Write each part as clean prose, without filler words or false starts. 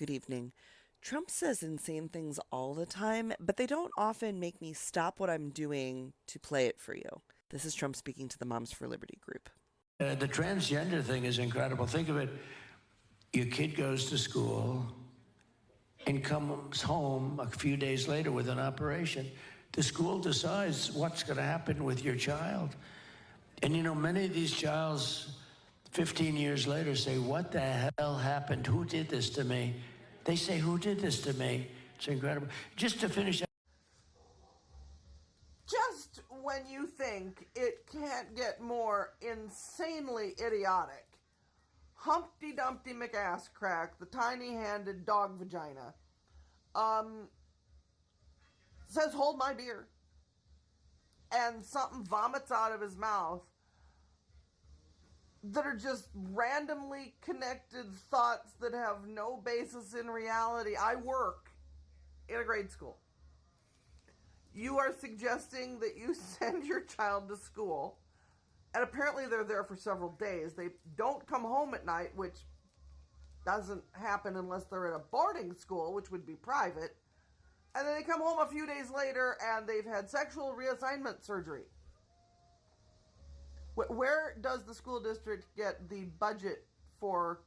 Good evening. Trump says insane things all the time, but they don't often make me stop what I'm doing to play it for you. This is Trump speaking to the Moms for Liberty group. The transgender thing is incredible. Think of it. Your kid goes to school and comes home a few days later with an operation. The school decides what's going to happen with your child. And you know, many of these childs 15 years later say, what the hell happened? Who did this to me? They say, who did this to me? It's incredible. Just to finish. Just when you think it can't get more insanely idiotic, Humpty Dumpty McAsscrack, the tiny-handed dog vagina, says, hold my beer, and something vomits out of his mouth that are just randomly connected thoughts that have no basis in reality. I work in a grade school. You are suggesting that you send your child to school, and apparently they're there for several days. They don't come home at night, which doesn't happen unless they're at a boarding school, which would be private. And then they come home a few days later and they've had sexual reassignment surgery. Where does the school district get the budget for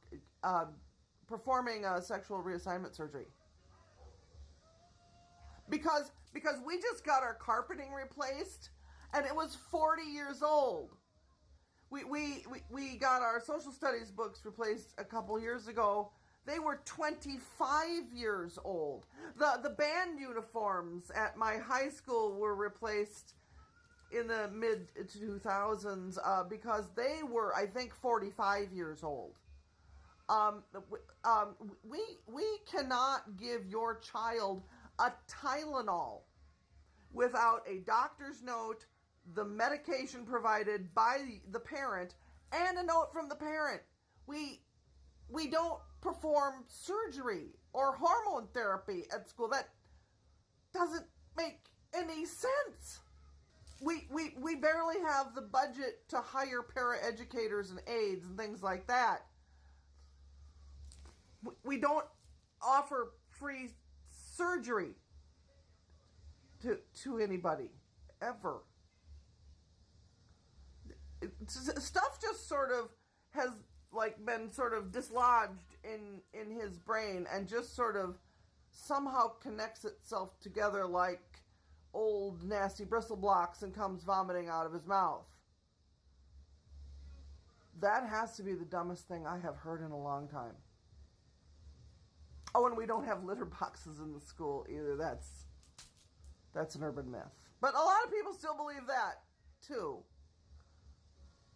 performing a sexual reassignment surgery? Because we just got our carpeting replaced and it was 40 years old. We got our social studies books replaced a couple years ago. They were 25 years old. The band uniforms at my high school were replaced in the mid-2000s because they were, I think, 45 years old. We cannot give your child a Tylenol without a doctor's note, the medication provided by the parent, and a note from the parent. We don't perform surgery or hormone therapy at school. That doesn't make any sense. We barely have the budget to hire paraeducators and aides and things like that. We don't offer free surgery to anybody, ever. Stuff just sort of has been sort of dislodged in his brain and just sort of somehow connects itself together like old nasty bristle blocks and comes vomiting out of his mouth. That has to be the dumbest thing I have heard in a long time. Oh, and we don't have litter boxes in the school either. That's an urban myth. But a lot of people still believe that, too.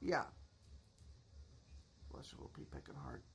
Yeah. Bless you, little pea picking heart.